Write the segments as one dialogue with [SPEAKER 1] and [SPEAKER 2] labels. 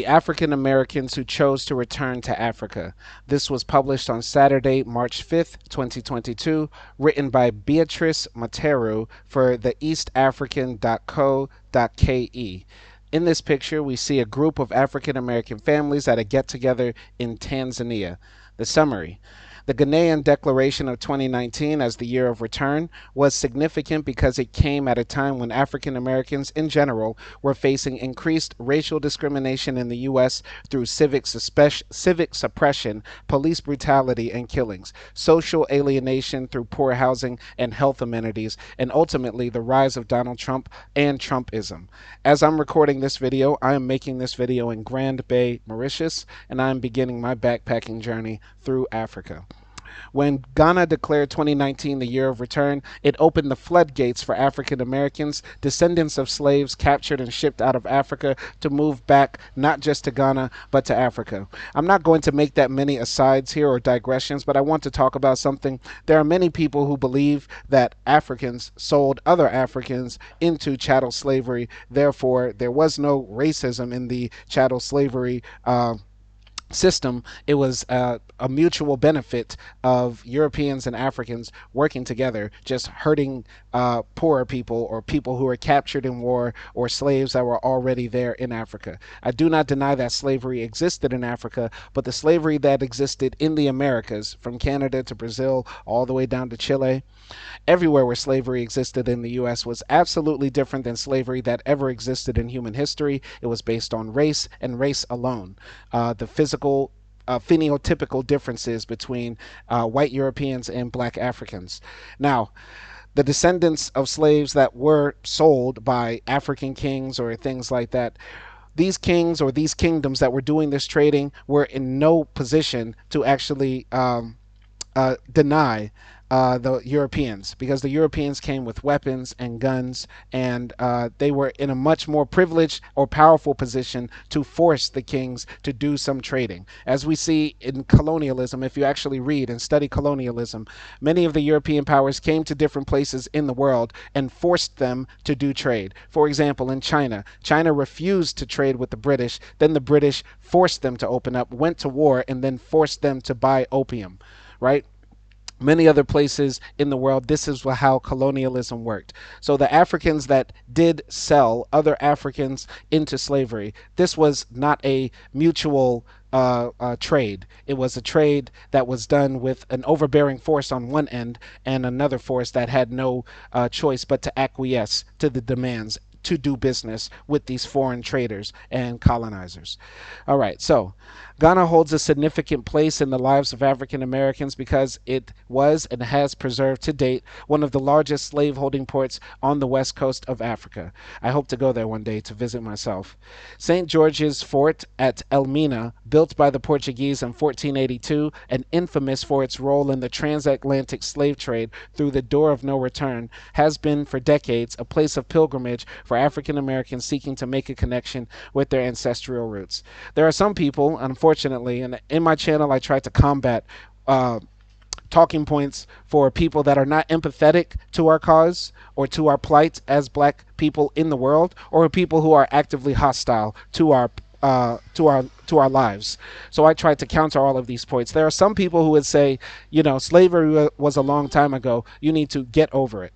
[SPEAKER 1] The African Americans who chose to return to Africa. This was published on Saturday, March 5th, 2022, written by Beatrice Materu for the eastafrican.co.ke. In this picture, we see a group of African American families at a get together in Tanzania. The summary: the Ghanaian Declaration of 2019 as the year of return was significant because it came at a time when African Americans in general were facing increased racial discrimination in the U.S. through civic suppression, police brutality and killings, social alienation through poor housing and health amenities, and ultimately the rise of Donald Trump and Trumpism. As I'm recording this video, I am making this video in Grand Bay, Mauritius, and I am beginning my backpacking journey through Africa. When Ghana declared 2019 the year of return, it opened the floodgates for African Americans, descendants of slaves captured and shipped out of Africa, to move back not just to Ghana, but to Africa. I'm not going to make that many asides here or digressions, but I want to talk about something. There are many people who believe that Africans sold other Africans into chattel slavery. Therefore, there was no racism in the chattel slavery system. It was a mutual benefit of Europeans and Africans working together, just hurting poorer people or people who were captured in war or slaves that were already there in Africa. I do not deny that slavery existed in Africa, but the slavery that existed in the Americas, from Canada to Brazil all the way down to Chile, everywhere where slavery existed in the U.S., was absolutely different than slavery that ever existed in human history. It was based on race and race alone. The physical phenotypical differences between white Europeans and black Africans. Now, the descendants of slaves that were sold by African kings or things like that, these kings or these kingdoms that were doing this trading were in no position to actually deny the Europeans, because the Europeans came with weapons and guns, and they were in a much more privileged or powerful position to force the kings to do some trading. As we see in colonialism, if you actually read and study colonialism, many of the European powers came to different places in the world and forced them to do trade. For example, in China, China refused to trade with the British, then the British forced them to open up, went to war, and then forced them to buy opium, right? Many other places in the world, this is how colonialism worked. So the Africans that did sell other Africans into slavery, this was not a mutual trade. It was a trade that was done with an overbearing force on one end and another force that had no choice but to acquiesce to the demands to do business with these foreign traders and colonizers. All right, so Ghana holds a significant place in the lives of African Americans because it was and has preserved to date one of the largest slaveholding ports on the west coast of Africa. I hope to go there one day to visit myself. St. George's Fort at Elmina, built by the Portuguese in 1482 and infamous for its role in the transatlantic slave trade through the Door of No Return, has been for decades a place of pilgrimage for African Americans seeking to make a connection with their ancestral roots. There are some people, unfortunately, and in my channel I try to combat talking points for people that are not empathetic to our cause or to our plight as black people in the world, or people who are actively hostile to our lives. So I try to counter all of these points. There are some people who would say, slavery was a long time ago. You need to get over it.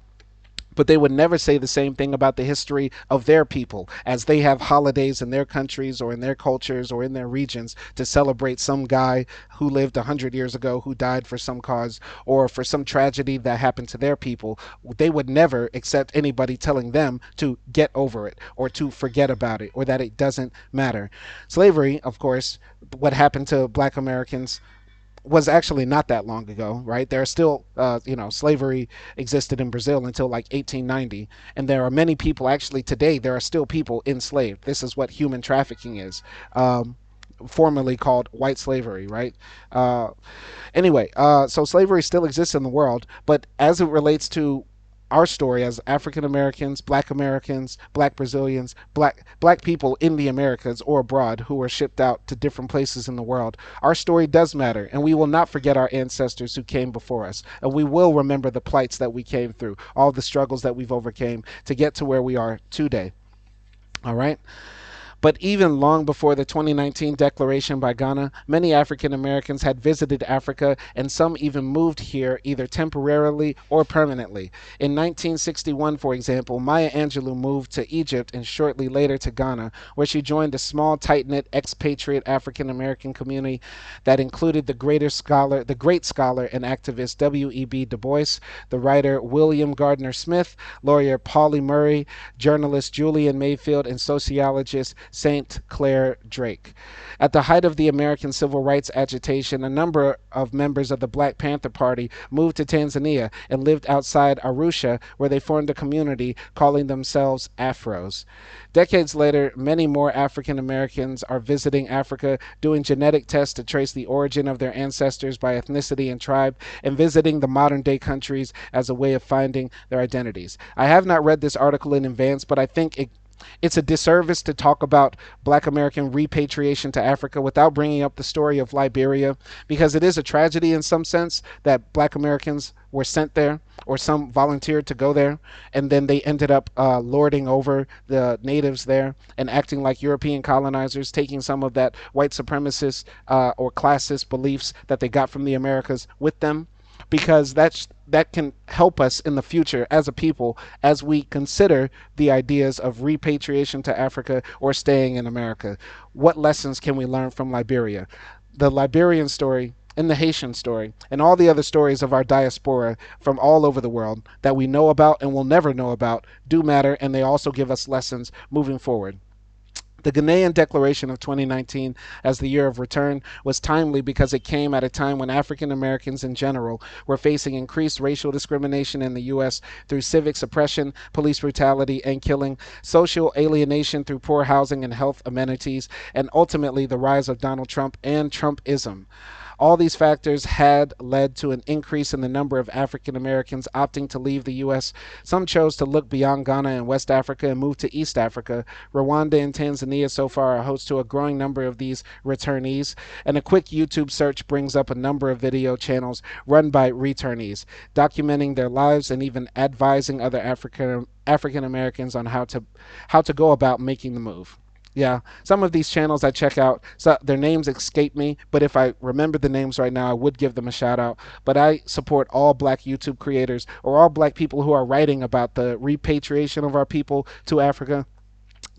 [SPEAKER 1] But they would never say the same thing about the history of their people, as they have holidays in their countries or in their cultures or in their regions to celebrate some guy who lived 100 years ago who died for some cause or for some tragedy that happened to their people. They would never accept anybody telling them to get over it or to forget about it or that it doesn't matter. Slavery, of course, what happened to black Americans was actually not that long ago, right? There are still, slavery existed in Brazil until like 1890. And there are many people, actually today, there are still people enslaved. This is what human trafficking is. Formerly called white slavery, right? So slavery still exists in the world, but as it relates to our story as African Americans, black Brazilians, black people in the Americas or abroad who were shipped out to different places in the world, our story does matter, and we will not forget our ancestors who came before us, and we will remember the plights that we came through, all the struggles that we've overcame to get to where we are today. All right. But even long before the 2019 declaration by Ghana, many African Americans had visited Africa and some even moved here either temporarily or permanently. In 1961, for example, Maya Angelou moved to Egypt and shortly later to Ghana, where she joined a small, tight-knit expatriate African American community that included the great scholar and activist W.E.B. Du Bois, the writer William Gardner Smith, lawyer Pauli Murray, journalist Julian Mayfield, and sociologist St. Clair Drake. At the height of the American civil rights agitation, a number of members of the Black Panther Party moved to Tanzania and lived outside Arusha, where they formed a community calling themselves Afros. Decades later, many more African Americans are visiting Africa, doing genetic tests to trace the origin of their ancestors by ethnicity and tribe, and visiting the modern day countries as a way of finding their identities. I have not read this article in advance, but I think it's a disservice to talk about Black American repatriation to Africa without bringing up the story of Liberia, because it is a tragedy in some sense that Black Americans were sent there or some volunteered to go there, and then they ended up lording over the natives there and acting like European colonizers, taking some of that white supremacist or classist beliefs that they got from the Americas with them, because that can help us in the future as a people as we consider the ideas of repatriation to Africa or staying in America. What lessons can we learn from Liberia? The Liberian story and the Haitian story and all the other stories of our diaspora from all over the world that we know about and will never know about do matter, and they also give us lessons moving forward. The Ghanaian Declaration of 2019 as the year of return was timely because it came at a time when African Americans in general were facing increased racial discrimination in the U.S. through civic suppression, police brutality and killing, social alienation through poor housing and health amenities, and ultimately the rise of Donald Trump and Trumpism. All these factors had led to an increase in the number of African Americans opting to leave the U.S. Some chose to look beyond Ghana and West Africa and move to East Africa. Rwanda and Tanzania so far are host to a growing number of these returnees, and a quick YouTube search brings up a number of video channels run by returnees, documenting their lives and even advising other African Americans on how to go about making the move. Yeah, some of these channels I check out, so their names escape me, but if I remember the names right now, I would give them a shout out. But I support all Black YouTube creators or all Black people who are writing about the repatriation of our people to Africa.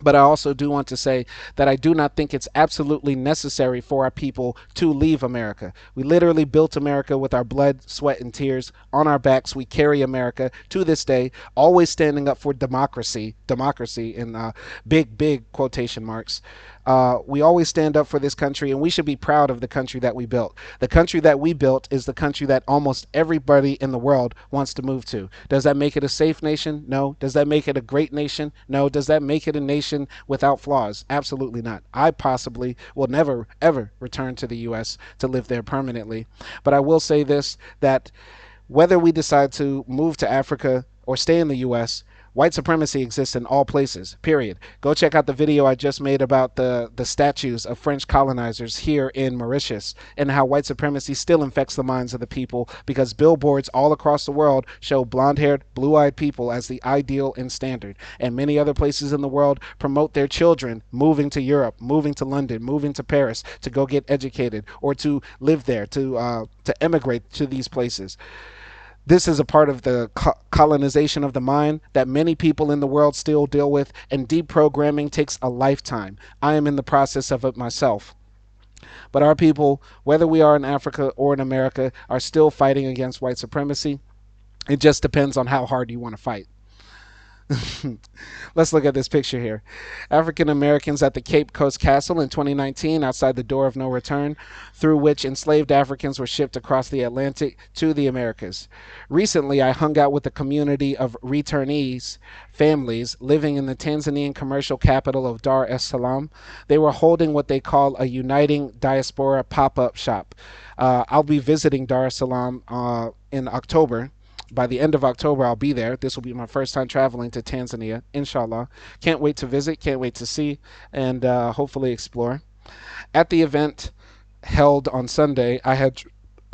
[SPEAKER 1] But I also do want to say that I do not think it's absolutely necessary for our people to leave America. We literally built America with our blood, sweat, and tears. On our backs, we carry America to this day, always standing up for democracy in big, big quotation marks. We always stand up for this country, and we should be proud of the country that we built. The country that we built is the country that almost everybody in the world wants to move to. Does that make it a safe nation? No. Does that make it a great nation? No. Does that make it a nation without flaws? Absolutely not. I possibly will never, ever return to the U.S. to live there permanently. But I will say this, that whether we decide to move to Africa or stay in the U.S., white supremacy exists in all places, period. Go check out the video I just made about the statues of French colonizers here in Mauritius and how white supremacy still infects the minds of the people because billboards all across the world show blonde-haired, blue-eyed people as the ideal and standard. And many other places in the world promote their children moving to Europe, moving to London, moving to Paris to go get educated or to live there, to emigrate to these places. This is a part of the colonization of the mind that many people in the world still deal with, and deprogramming takes a lifetime. I am in the process of it myself. But our people, whether we are in Africa or in America, are still fighting against white supremacy. It just depends on how hard you want to fight. Let's look at this picture here. African Americans at the Cape Coast Castle in 2019 outside the door of no return, through which enslaved Africans were shipped across the Atlantic to the Americas. Recently, I hung out with a community of returnees families living in the Tanzanian commercial capital of Dar es Salaam. They were holding what they call a Uniting Diaspora pop-up shop. I'll be visiting Dar es Salaam in October. By the end of October, I'll be there. This will be my first time traveling to Tanzania, inshallah. Can't wait to visit, can't wait to see, and hopefully explore. At the event held on Sunday,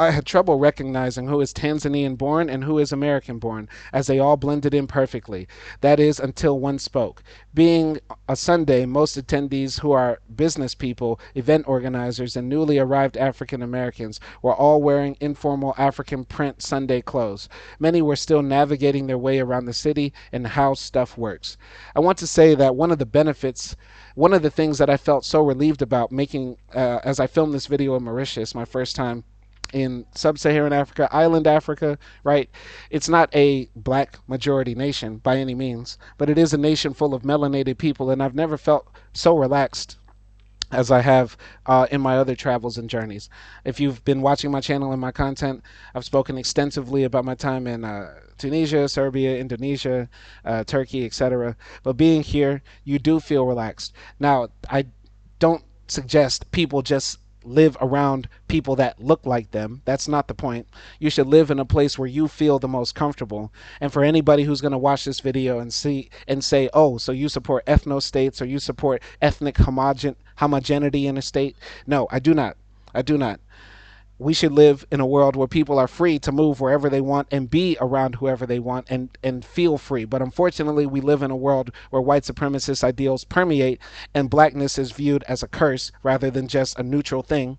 [SPEAKER 1] I had trouble recognizing who is Tanzanian born and who is American born, as they all blended in perfectly. That is, until one spoke. Being a Sunday, most attendees who are business people, event organizers, and newly arrived African Americans were all wearing informal African print Sunday clothes. Many were still navigating their way around the city and how stuff works. I want to say that one of the things that I felt so relieved about making, as I filmed this video in Mauritius, my first time in sub-Saharan Africa, island Africa, right? It's not a black majority nation by any means, but it is a nation full of melanated people, and I've never felt so relaxed as I have in my other travels and journeys. If you've been watching my channel and my content, I've spoken extensively about my time in Tunisia, Serbia, Indonesia, Turkey, etc. But being here, you do feel relaxed. Now, I don't suggest people just live around people that look like them. That's not the point. You should live in a place where you feel the most comfortable. And for anybody who's going to watch this video and see and say, oh, so you support ethno states or you support ethnic homogeneity in a state? No, I do not. I do not. We should live in a world where people are free to move wherever they want and be around whoever they want and feel free. But unfortunately, we live in a world where white supremacist ideals permeate and blackness is viewed as a curse rather than just a neutral thing.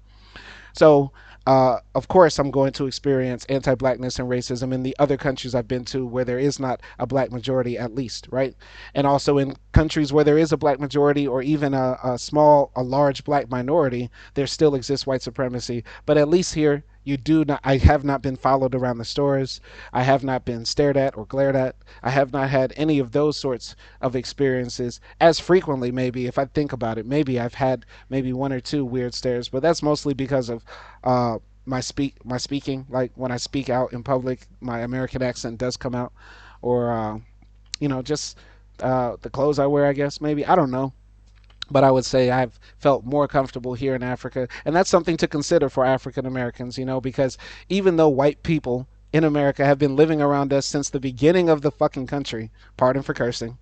[SPEAKER 1] So, of course, I'm going to experience anti blackness and racism in the other countries I've been to where there is not a black majority, at least, right? And also in countries where there is a black majority or even a large black minority, there still exists white supremacy. But at least here, I have not been followed around the stores. I have not been stared at or glared at. I have not had any of those sorts of experiences as frequently. Maybe if I think about it, maybe I've had maybe one or two weird stares, but that's mostly because of my speaking. Like when I speak out in public, my American accent does come out, or just the clothes I wear. I guess maybe I don't know, but I would say I've felt more comfortable here in Africa, and that's something to consider for African Americans, because even though white people in America have been living around us since the beginning of the fucking country, pardon for cursing,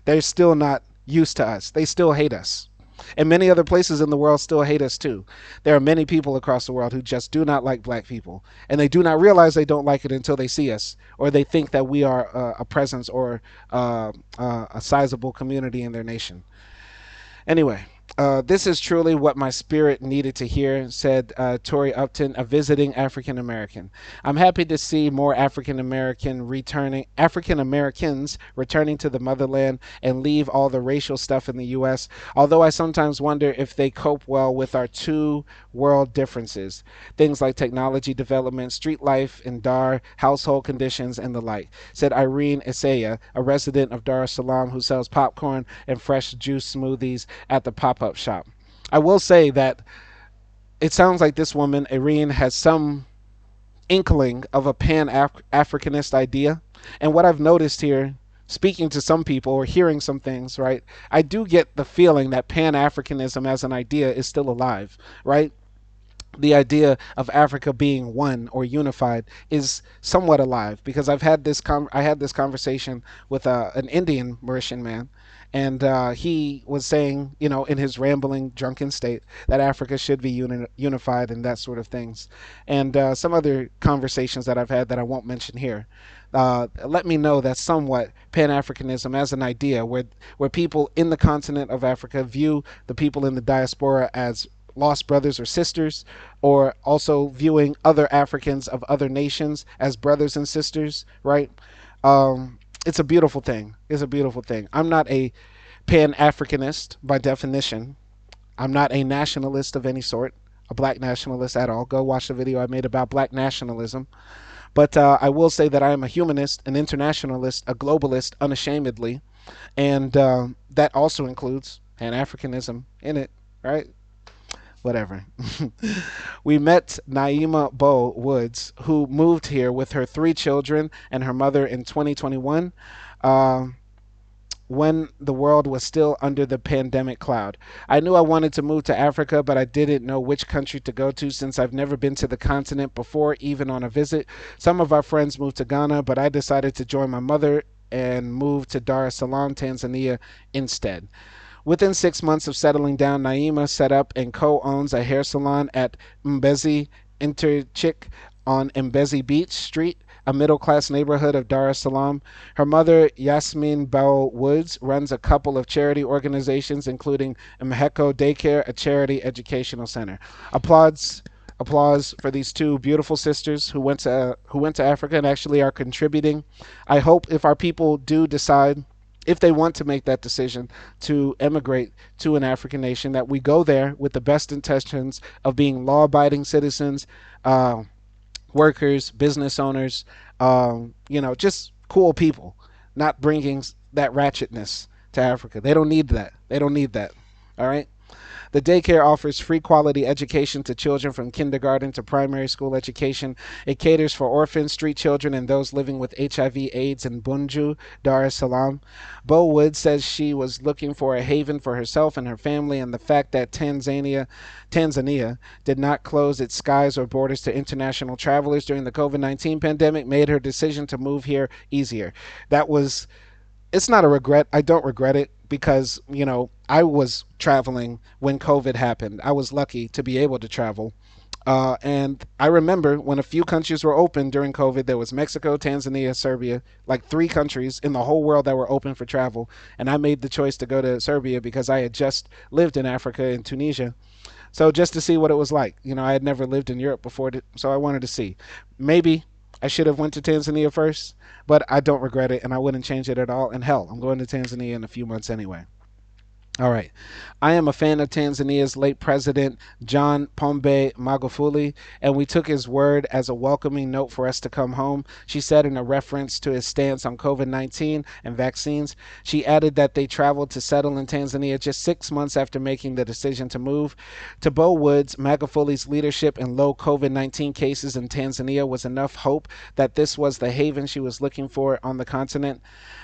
[SPEAKER 1] they're still not used to us. They still hate us. And many other places in the world still hate us too. There are many people across the world who just do not like black people, and they do not realize they don't like it until they see us, or they think that we are a presence or a sizable community in their nation. Anyway, this is truly what my spirit needed to hear, said Tori Upton, a visiting African American. I'm happy to see more African Americans returning to the motherland and leave all the racial stuff in the U.S., although I sometimes wonder if they cope well with our two world differences. Things like technology development, street life in Dar, household conditions, and the like, said Irene Isaiah, a resident of Dar es Salaam who sells popcorn and fresh juice smoothies at the pop-up shop. I will say that it sounds like this woman, Irene, has some inkling of a pan-Africanist idea. And what I've noticed here, speaking to some people or hearing some things, right, I do get the feeling that pan-Africanism as an idea is still alive, right? The idea of Africa being one or unified is somewhat alive, because I had this conversation with an Indian Mauritian man, and he was saying, in his rambling, drunken state, that Africa should be unified and that sort of things, and some other conversations that I've had that I won't mention here. Let me know that somewhat Pan-Africanism as an idea, where people in the continent of Africa view the people in the diaspora as lost brothers or sisters, or also viewing other Africans of other nations as brothers and sisters, right? It's a beautiful thing. It's a beautiful thing. I'm not a pan-Africanist by definition. I'm not a nationalist of any sort, a black nationalist at all. Go watch the video I made about black nationalism. But I will say that I am a humanist, an internationalist, a globalist, unashamedly, and that also includes pan-Africanism in it, right? Whatever. We met Naima Bo Woods, who moved here with her 3 children and her mother in 2021, when the world was still under the pandemic cloud. I knew I wanted to move to Africa, but I didn't know which country to go to since I've never been to the continent before, even on a visit. Some of our friends moved to Ghana, but I decided to join my mother and move to Dar es Salaam, Tanzania instead. Within 6 months of settling down, Naima set up and co-owns a hair salon at Mbezi Interchick on Mbezi Beach Street, a middle class neighborhood of Dar es Salaam. Her mother, Yasmin Bell Woods, runs a couple of charity organizations, including Mheko Daycare, a charity educational center. Applause applause for these two beautiful sisters who went to Africa and actually are contributing. I hope if our people do decide, if they want to make that decision to emigrate to an African nation, that we go there with the best intentions of being law-abiding citizens, uh, workers, business owners, just cool people, not bringing that ratchetness to Africa. They don't need that. They don't need that. All right. The daycare offers free quality education to children from kindergarten to primary school education. It caters for orphans, street children, and those living with HIV/AIDS in Bunju, Dar es Salaam. Bo Wood says she was looking for a haven for herself and her family, and the fact that Tanzania did not close its skies or borders to international travelers during the COVID-19 pandemic made her decision to move here easier. That was It's not a regret. I don't regret it because, I was traveling when COVID happened. I was lucky to be able to travel. And I remember when a few countries were open during COVID, there was Mexico, Tanzania, Serbia, like three countries in the whole world that were open for travel. And I made the choice to go to Serbia because I had just lived in Africa in Tunisia. So just to see what it was like. I had never lived in Europe before, so I wanted to see. Maybe I should have went to Tanzania first, but I don't regret it and I wouldn't change it at all. And hell, I'm going to Tanzania in a few months anyway. All right. I am a fan of Tanzania's late president, John Pombe Magufuli, and we took his word as a welcoming note for us to come home, she said in a reference to his stance on COVID 19 and vaccines. She added that they traveled to settle in Tanzania just 6 months after making the decision to move. To Bo Woods, Magufuli's leadership in low COVID 19 cases in Tanzania was enough hope that this was the haven she was looking for on the continent.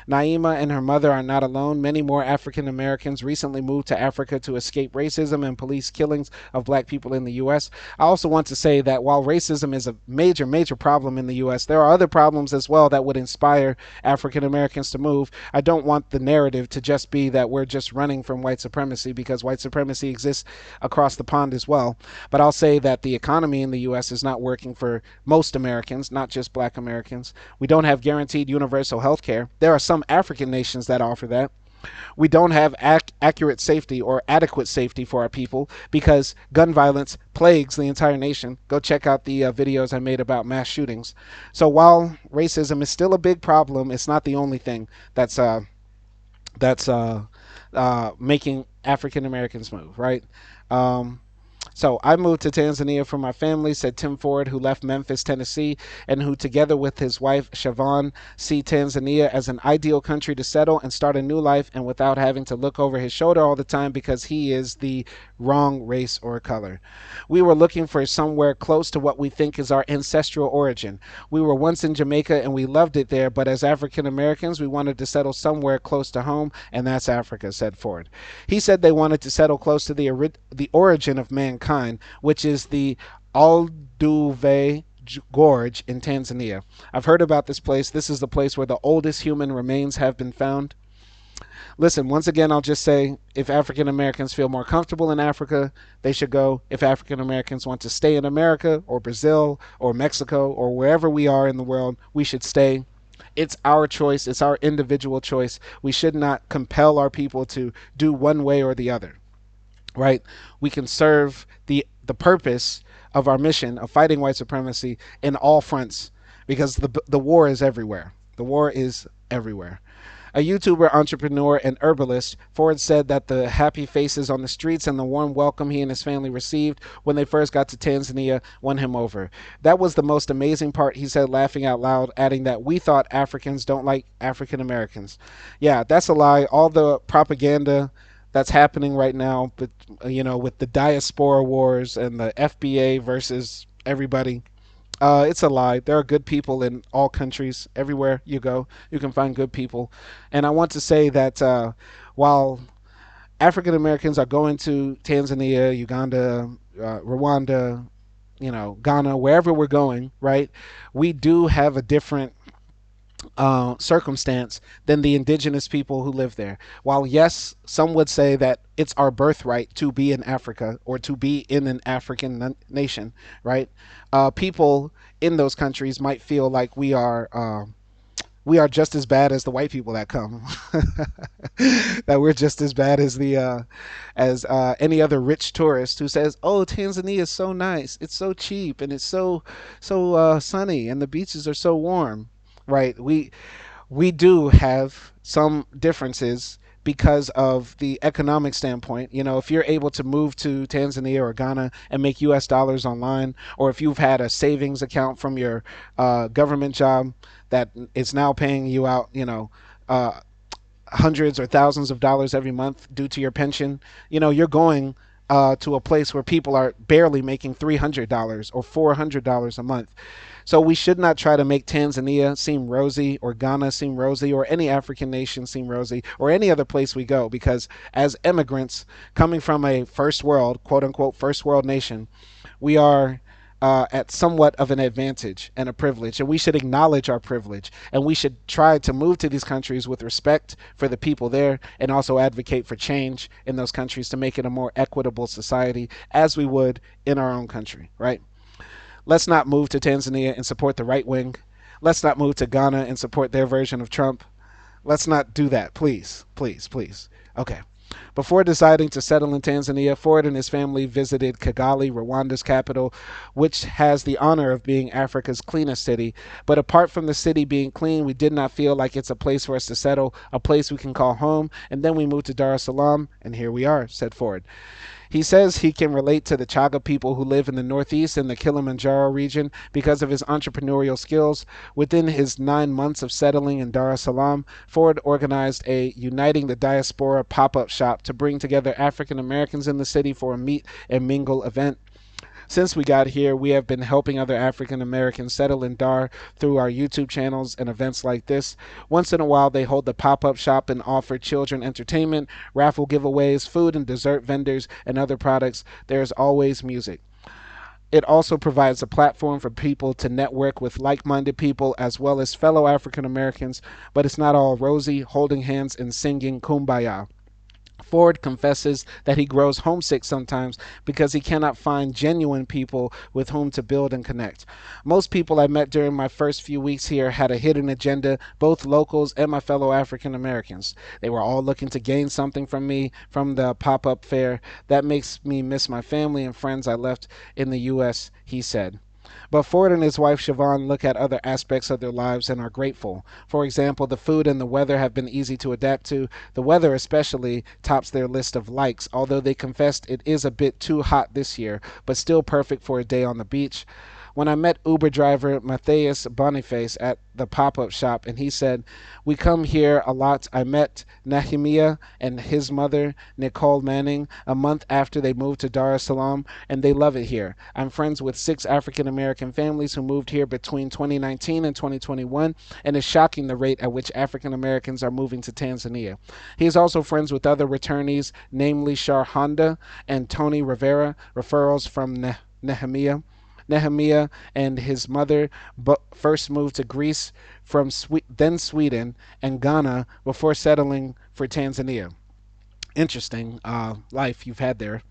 [SPEAKER 1] Naima and her mother are not alone. Many more African Americans recently moved to Africa to escape racism and police killings of black people in the U.S. I also want to say that while racism is a major, major problem in the U.S., there are other problems as well that would inspire African Americans to move. I don't want the narrative to just be that we're just running from white supremacy, because white supremacy exists across the pond as well. But I'll say that the economy in the U.S. is not working for most Americans, not just black Americans. We don't have guaranteed universal health care. There are some African nations that offer that. We don't have accurate safety or adequate safety for our people because gun violence plagues the entire nation. Go check out the videos I made about mass shootings. So while racism is still a big problem, it's not the only thing that's making African Americans move, right? Um, so I moved to Tanzania for my family, said Tim Ford, who left Memphis, Tennessee, and who, together with his wife, Siobhan, see Tanzania as an ideal country to settle and start a new life and without having to look over his shoulder all the time because he is the wrong race or color. We were looking for somewhere close to what we think is our ancestral origin. We were once in Jamaica and we loved it there, but as African Americans, we wanted to settle somewhere close to home, and that's Africa, said Ford. He said they wanted to settle close to the origin of mankind, which is the Alduve Gorge in Tanzania. I've heard about this place. This is the place where the oldest human remains have been found. Listen, once again, I'll just say if African Americans feel more comfortable in Africa, they should go. If African Americans want to stay in America or Brazil or Mexico or wherever we are in the world, we should stay. It's our choice. It's our individual choice. We should not compel our people to do one way or the other, right? We can serve the purpose of our mission of fighting white supremacy in all fronts because the war is everywhere. The war is everywhere. A YouTuber, entrepreneur, and herbalist, Ford said that the happy faces on the streets and the warm welcome he and his family received when they first got to Tanzania won him over. That was the most amazing part, he said, laughing out loud, adding that we thought Africans don't like African Americans. Yeah, that's a lie. All the propaganda that's happening right now, but with the diaspora wars and the FBA versus everybody, it's a lie. There are good people in all countries. Everywhere you go, you can find good people. And I want to say that while African Americans are going to Tanzania, Uganda, Rwanda, Ghana, wherever we're going, right? We do have a different circumstance than the indigenous people who live there. While, yes, some would say that it's our birthright to be in Africa or to be in an African nation, right? People in those countries might feel like we are just as bad as the white people that come. That we're just as bad as the as any other rich tourist who says, "Oh, Tanzania is so nice. It's so cheap and it's so sunny and the beaches are so warm." Right? We do have some differences because of the economic standpoint. You know, if you're able to move to Tanzania or Ghana and make US dollars online, or if you've had a savings account from your government job that is now paying you out, uh, hundreds or thousands of dollars every month due to your pension, you're going to a place where people are barely making $300 or $400 a month. So we should not try to make Tanzania seem rosy or Ghana seem rosy or any African nation seem rosy or any other place we go, because as immigrants coming from a first world, quote unquote, first world nation, we are at somewhat of an advantage and a privilege, and we should acknowledge our privilege, and we should try to move to these countries with respect for the people there, and also advocate for change in those countries to make it a more equitable society, as we would in our own country, right? Let's not move to Tanzania and support the right wing. Let's not move to Ghana and support their version of Trump. Let's not do that, please, please, please. Okay. Before deciding to settle in Tanzania, Ford and his family visited Kigali, Rwanda's capital, which has the honor of being Africa's cleanest city. But apart from the city being clean, we did not feel like it's a place for us to settle, a place we can call home. And then we moved to Dar es Salaam, and here we are, said Ford. He says he can relate to the Chaga people who live in the Northeast and the Kilimanjaro region because of his entrepreneurial skills. Within his 9 months of settling in Dar es Salaam, Ford organized a Uniting the Diaspora pop up shop to bring together African Americans in the city for a meet and mingle event. Since we got here, we have been helping other African Americans settle in Dar through our YouTube channels and events like this. Once in a while, they hold the pop up shop and offer children entertainment, raffle giveaways, food and dessert vendors, and other products. There's always music. It also provides a platform for people to network with like minded people as well as fellow African Americans, but it's not all rosy, holding hands and singing kumbaya. Ford confesses that he grows homesick sometimes because he cannot find genuine people with whom to build and connect. Most people I met during my first few weeks here had a hidden agenda, both locals and my fellow African Americans. They were all looking to gain something from me from the pop up fair. That makes me miss my family and friends I left in the U.S., he said. But Ford and his wife Siobhan look at other aspects of their lives and are grateful. For example, the food and the weather have been easy to adapt to. The weather especially tops their list of likes, although they confessed it is a bit too hot this year, but still perfect for a day on the beach. When I met Uber driver Matthias Boniface at the pop-up shop, and he said, "We come here a lot." I met Nehemiah and his mother, Nicole Manning, a month after they moved to Dar es Salaam, and they love it here. I'm friends with 6 African American families who moved here between 2019 and 2021, and it's shocking the rate at which African Americans are moving to Tanzania. He is also friends with other returnees, namely Shar Honda and Tony Rivera, referrals from Nehemiah. Nehemiah and his mother first moved to Greece from then Sweden and Ghana before settling for Tanzania. Interesting life you've had there.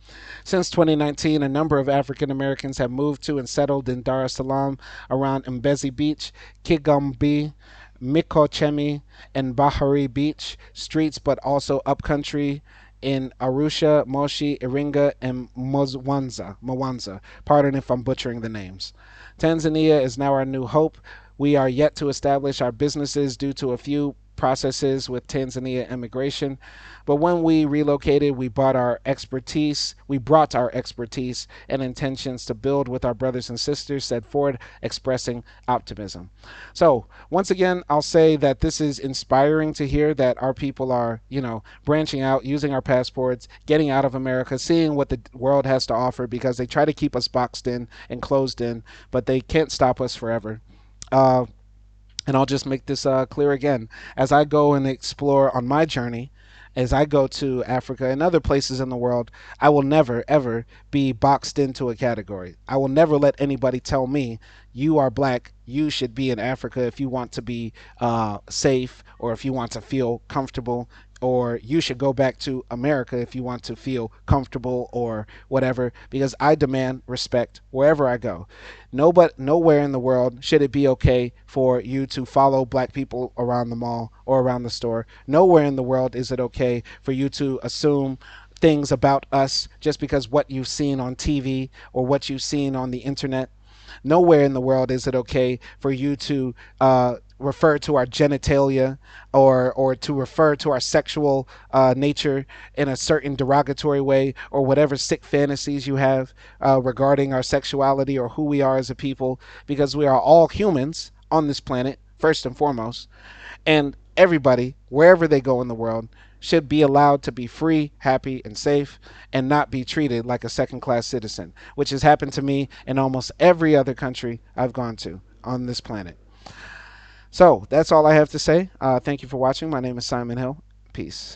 [SPEAKER 1] Since 2019, a number of African Americans have moved to and settled in Dar es Salaam around Mbezi Beach, Kigambie, Mikocheni, and Bahari Beach streets, but also upcountry in Arusha, Moshi, Iringa, and Mwanza. Pardon if I'm butchering the names. Tanzania is now our new hope. We are yet to establish our businesses due to a few processes with Tanzania immigration. But when we relocated, we brought our expertise and intentions to build with our brothers and sisters, said Ford, expressing optimism. So, once again, I'll say that this is inspiring to hear that our people are, branching out, using our passports, getting out of America, seeing what the world has to offer, because they try to keep us boxed in and closed in, but they can't stop us forever. Uh, and I'll just make this clear again. As I go and explore on my journey as I go to Africa and other places in the world, I will never, ever be boxed into a category. I will never let anybody tell me, you are black, you should be in Africa if you want to be safe, or if you want to feel comfortable, or you should go back to America if you want to feel comfortable, or whatever, because I demand respect wherever I go. Nowhere in the world should it be okay for you to follow black people around the mall or around the store. Nowhere in the world is it okay for you to assume things about us just because what you've seen on TV or what you've seen on the internet. Nowhere in the world is it okay for you to refer to our genitalia, or to refer to our sexual nature in a certain derogatory way, or whatever sick fantasies you have regarding our sexuality or who we are as a people, because we are all humans on this planet, first and foremost. And everybody, wherever they go in the world, should be allowed to be free, happy, and safe, and not be treated like a second class citizen, which has happened to me in almost every other country I've gone to on this planet. So that's all I have to say. Thank you for watching. My name is Simon Hill. Peace.